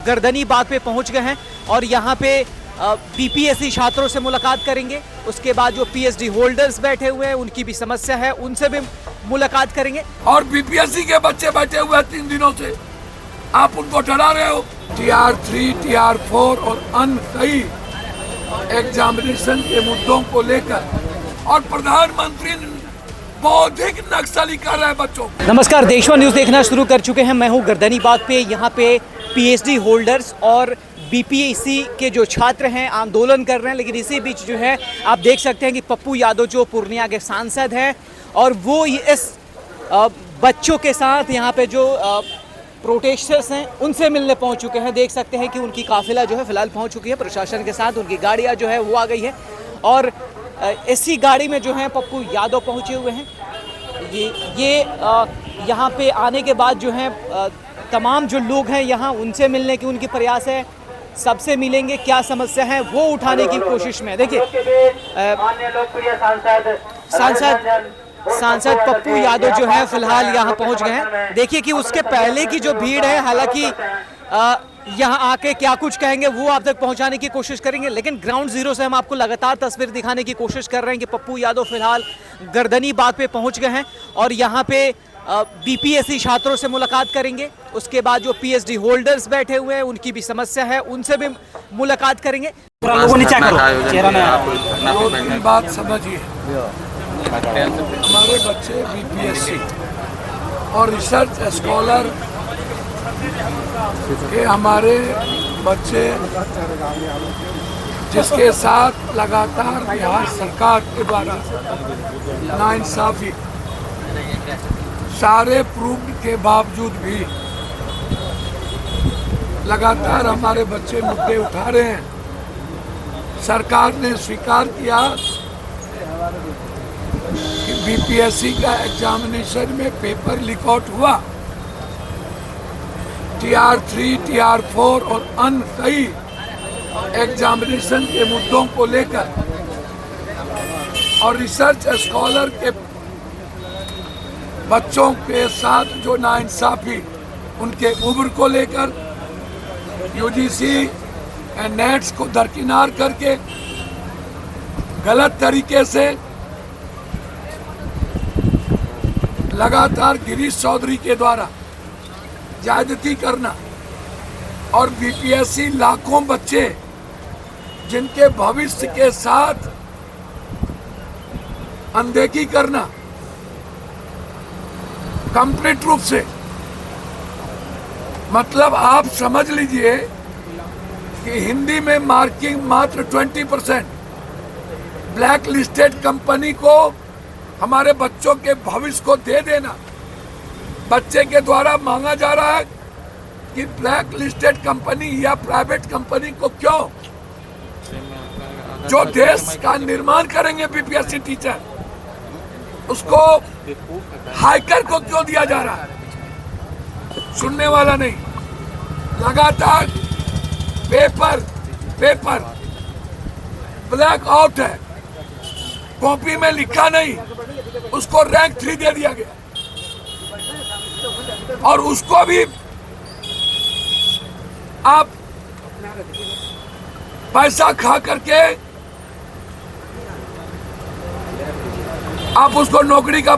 गर्दनी बाग पे पहुंच गए हैं और यहाँ पे बीपीएससी छात्रों से मुलाकात करेंगे। उसके बाद जो पीएचडी होल्डर्स बैठे हुए हैं उनकी भी समस्या है, उनसे भी मुलाकात करेंगे। और बीपीएससी के बच्चे बैठे हुए 3 दिनों से, आप उनको डरा रहे हो। TR3, TR4 और अन्य कई एग्जामिनेशन के मुद्दों को लेकर और प्रधानमंत्री बौद्धिक नक्सली कर रहे हैं बच्चों। नमस्कार, देशवान न्यूज देखना शुरू कर चुके हैं। मैं हूं गर्दनी बाग पे। यहाँ पे पीएचडी होल्डर्स और बीपीएससी के जो छात्र हैं आंदोलन कर रहे हैं, लेकिन इसी बीच जो है आप देख सकते हैं कि पप्पू यादव जो पूर्णिया के सांसद हैं और वो इस बच्चों के साथ यहाँ पे जो प्रोटेस्टर्स हैं उनसे मिलने पहुंच चुके हैं। देख सकते हैं कि उनकी काफिला जो है फिलहाल पहुंच चुकी है प्रशासन के साथ, उनकी गाड़ियां जो है वो आ गई है और इसी गाड़ी में जो है पप्पू यादव पहुंचे हुए हैं। ये यहाँ पे आने के बाद जो है तमाम जो लोग हैं यहाँ उनसे मिलने की उनकी प्रयास है, सबसे मिलेंगे, क्या समस्या है वो उठाने की कोशिश में। देखिए सांसद पप्पू यादव जो है फिलहाल यहाँ पहुँच गए हैं। देखिए कि उसके पहले की जो भीड़ है, हालांकि यहाँ आके क्या कुछ कहेंगे वो आप तक पहुँचाने की कोशिश करेंगे, लेकिन ग्राउंड जीरो से हम आपको लगातार तस्वीर दिखाने की कोशिश कर रहे हैं कि पप्पू यादव फिलहाल गर्दनी बाग पे पहुँच गए हैं और यहाँ पे बीपीएससी छात्रों से मुलाकात करेंगे। उसके बाद जो पीएचडी होल्डर्स बैठे हुए हैं उनकी भी समस्या है, उनसे भी मुलाकात करेंगे। बात समझिए, हमारे बच्चे बीपीएससी और रिसर्च स्कॉलर के हमारे बच्चे जिसके साथ लगातार बिहार सरकार के द्वारा नाइंसाफी सारे प्रूफ के बावजूद भी लगातार हमारे बच्चे मुद्दे उठा रहे हैं। सरकार ने स्वीकार किया कि बीपीएससी का एग्जामिनेशन में पेपर लीक आउट हुआ। TR3, TR4 और अन्य कई एग्जामिनेशन के मुद्दों को लेकर और रिसर्च स्कॉलर के बच्चों के साथ जो नाइंसाफी उनके उम्र को लेकर यूजीसी एंड नेट्स को दरकिनार करके गलत तरीके से लगातार गिरीश चौधरी के द्वारा ज्यादती करना और बीपीएससी लाखों बच्चे जिनके भविष्य के साथ अनदेखी करना कंप्लीट रूप से, मतलब आप समझ लीजिए कि हिंदी में मार्किंग मात्र 20%, ब्लैक लिस्टेड कंपनी को हमारे बच्चों के भविष्य को दे देना। बच्चे के द्वारा मांगा जा रहा है कि ब्लैक लिस्टेड कंपनी या प्राइवेट कंपनी को क्यों, जो देश का निर्माण करेंगे बीपीएससी टीचर, उसको हाइकर को क्यों दिया जा रहा है? सुनने वाला नहीं। लगातार पेपर ब्लैक आउट है, कॉपी में लिखा नहीं, उसको रैंक 3 दे दिया गया और उसको भी आप पैसा खा करके आप उसको नौकरी का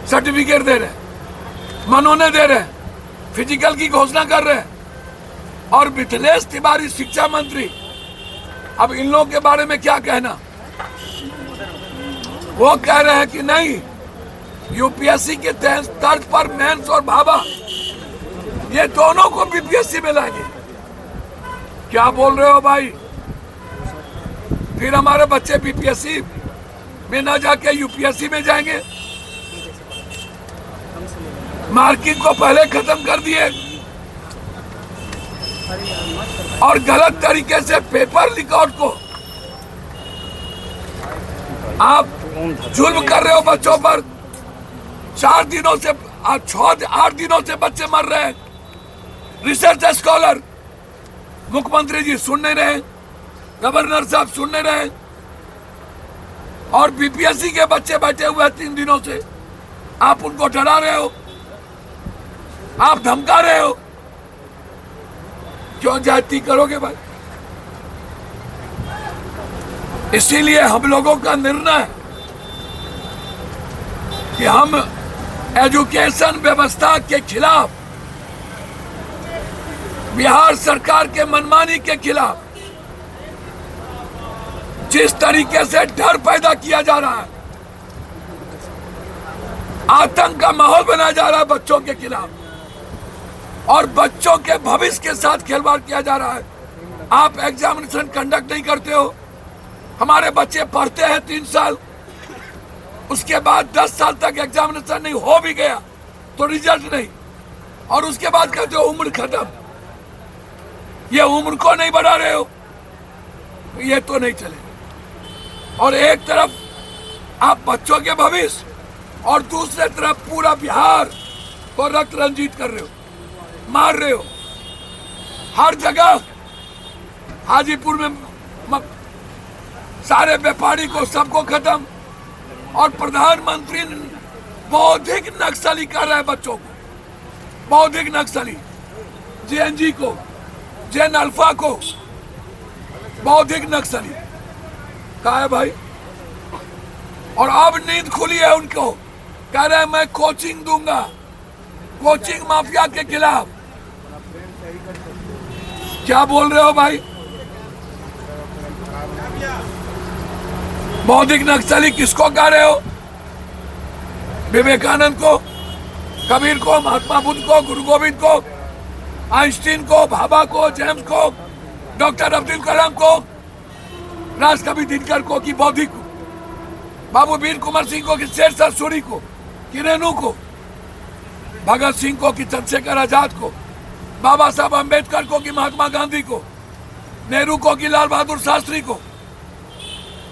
सर्टिफिकेट दे रहे हैं, मनोने दे रहे हैं, फिजिकल की घोषणा कर रहे हैं। और मिथिलेश तिवारी शिक्षा मंत्री, अब इन लोगों के बारे में क्या कहना? वो कह रहे हैं कि नहीं, यूपीएससी के तर्ज पर मेंस और भाभा ये दोनों को बीपीएससी में लाएंगे। क्या बोल रहे हो भाई? फिर हमारे बच्चे बीपीएससी में ना जाके यूपीएससी में जाएंगे। मार्किंग को पहले खत्म कर दिए और गलत तरीके से पेपर लीक आउट को आप जुल्म कर रहे हो बच्चों पर। 4 दिनों से 8 दिनों से बच्चे मर रहे हैं। रिसर्च स्कॉलर, मुख्यमंत्री जी सुन नहीं रहे, गवर्नर साहब सुन नहीं रहे और बीपीएससी के बच्चे बैठे हुए हैं 3 दिनों से। आप उनको डरा रहे हो, आप धमका रहे हो। क्यों जाति करोगे भाई? इसीलिए हम लोगों का निर्णय कि हम एजुकेशन व्यवस्था के खिलाफ, बिहार सरकार के मनमानी के खिलाफ, जिस तरीके से डर पैदा किया जा रहा है, आतंक का माहौल बनाया जा रहा है बच्चों के खिलाफ, और बच्चों के भविष्य के साथ खिलवाड़ किया जा रहा है। आप एग्जामिनेशन कंडक्ट नहीं करते हो, हमारे बच्चे पढ़ते हैं 3 साल, उसके बाद 10 साल तक एग्जामिनेशन नहीं हो भी गया तो रिजल्ट नहीं, और उसके बाद का जो उम्र खत्म, ये उम्र को नहीं बढ़ा रहे हो, ये तो नहीं चलेगा। और एक तरफ आप बच्चों के भविष्य और दूसरे तरफ पूरा बिहार को रक्त रंजित कर रहे हो, मार रहे हो। हर जगह हाजीपुर में सारे व्यापारी को सबको खत्म, और प्रधानमंत्री बौद्धिक नक्सली कर रहे हैं बच्चों को, बौद्धिक नक्सली, जेएनजी को, जेन अल्फा को बौद्धिक नक्सली कहा है भाई। और अब नींद खुली है उनको, कह रहे हैं मैं कोचिंग दूंगा, कोचिंग माफिया के खिलाफ। क्या बोल रहे हो भाई? बौद्धिक नक्सली किसको कह रहे हो? विवेकानंद को, कबीर को, महात्मा बुद्ध को, गुरु गोविंद को, आइंस्टीन को, भाभा को, जेम्स को, डॉक्टर अब्दुल कलाम को, राजकवि दिनकर को, कि बौद्धिक को, बाबू वीर कुंवर सिंह को, कि शेरशाह सूरी को, कि रेणु को, भगत सिंह को, कि चंद्रशेखर आजाद को, बाबा साहब अम्बेडकर को, कि महात्मा गांधी को, नेहरू को, कि लाल बहादुर शास्त्री को,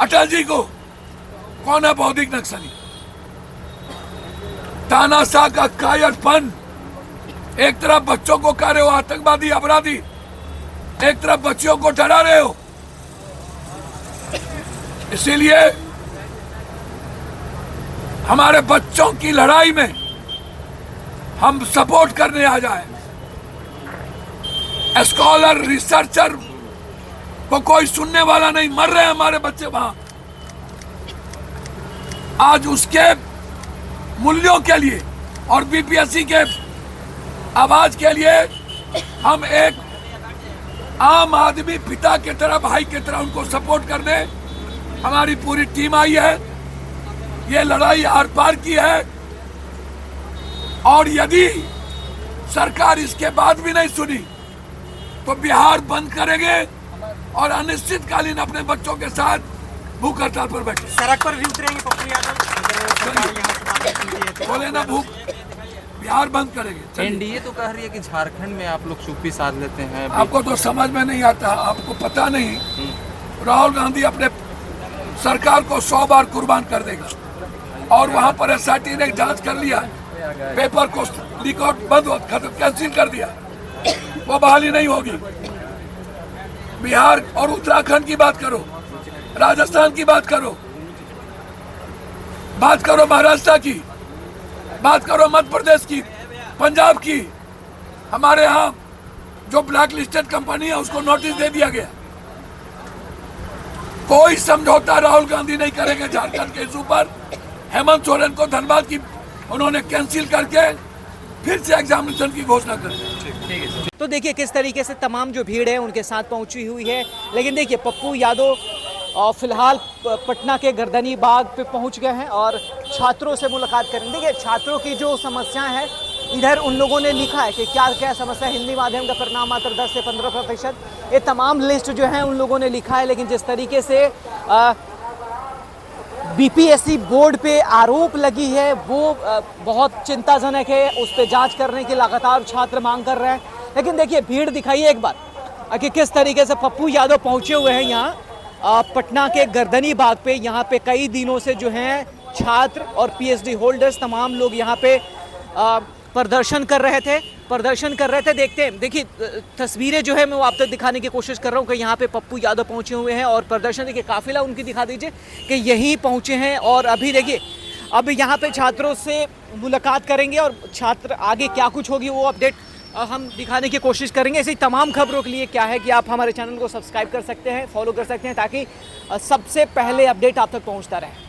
अटल जी को। कौन है बौद्धिक नक्सली? तानाशाह का कायरपन, एक तरफ बच्चों को कह रहे हो आतंकवादी अपराधी, एक तरफ बच्चियों को डरा रहे हो। इसीलिए हमारे बच्चों की लड़ाई में हम सपोर्ट करने आ जाए। स्कॉलर, रिसर्चर को कोई सुनने वाला नहीं, मर रहे हैं हमारे बच्चे वहां। आज उसके मूल्यों के लिए और बीपीएससी के आवाज के लिए हम एक आम आदमी पिता की तरह, भाई की तरह उनको सपोर्ट करने हमारी पूरी टीम आई है। ये लड़ाई आर पार की है, और यदि सरकार इसके बाद भी नहीं सुनी तो बिहार बंद करेंगे और अनिश्चितकालीन अपने बच्चों के साथ भूख हड़ताल पर बैठे। सड़क पर भी उतरेंगे पप्पू यादव? बोले ना भूख, बिहार बंद करेंगे। एनडीए तो कह रही है कि झारखंड में आप लोग चुप्पी साध लेते हैं। आपको तो समझ में नहीं आता, आपको पता नहीं। राहुल गांधी अपने सरकार को 100 बार कुर्बान कर देगा, और वहां पर एसआईटी ने जांच कर लिया, पेपर को रिकॉर्ड बंद खत्म कैंसिल कर दिया, वो बहाली नहीं होगी। बिहार और उत्तराखंड की बात करो, राजस्थान की बात करो, महाराष्ट्र की बात करो, मध्य प्रदेश की, पंजाब की। हमारे यहाँ जो ब्लैक लिस्टेड कंपनी है उसको नोटिस दे दिया गया। कोई समझौता राहुल गांधी नहीं करेंगे झारखंड के इशू पर। हेमंत सोरेन को धन्यवाद कि उन्होंने कैंसिल करके फिर से एग्जामिनेशन की घोषणा कर दी। तो देखिए किस तरीके से तमाम जो भीड़ है उनके साथ पहुंची हुई है। लेकिन देखिए पप्पू यादव फिलहाल पटना के गर्दनी बाग पे पहुंच गए हैं और छात्रों से मुलाकात करेंगे। देखिए छात्रों की जो समस्या है, इधर उन लोगों ने लिखा है कि क्या क्या समस्या, हिंदी माध्यम का परिणाम मात्र 10 से 15%, ये तमाम लिस्ट जो है उन लोगों ने लिखा है। लेकिन जिस तरीके से बीपीएससी बोर्ड पे आरोप लगी है वो बहुत चिंताजनक है। उस पर जांच करने की लगातार छात्र मांग कर रहे हैं। लेकिन देखिए भीड़ दिखाइए एक बार कि किस तरीके से पप्पू यादव पहुंचे हुए हैं यहाँ पटना के गर्दनी बाग पे। यहाँ पे कई दिनों से जो हैं छात्र और पीएचडी होल्डर्स तमाम लोग यहाँ पे प्रदर्शन कर रहे थे। देखते हैं, देखिए तस्वीरें जो है मैं वो आप तक दिखाने की कोशिश कर रहा हूँ कि यहाँ पे पप्पू यादव पहुँचे हुए हैं और प्रदर्शन, देखिए काफिला उनकी दिखा दीजिए कि यहीं पहुँचे हैं। और अभी देखिए अब यहाँ पे छात्रों से मुलाकात करेंगे और छात्र आगे क्या कुछ होगी वो अपडेट हम दिखाने की कोशिश करेंगे। ऐसी तमाम खबरों के लिए क्या है कि आप हमारे चैनल को सब्सक्राइब कर सकते हैं, फॉलो कर सकते हैं, ताकि सबसे पहले अपडेट आप तक पहुंचता रहे।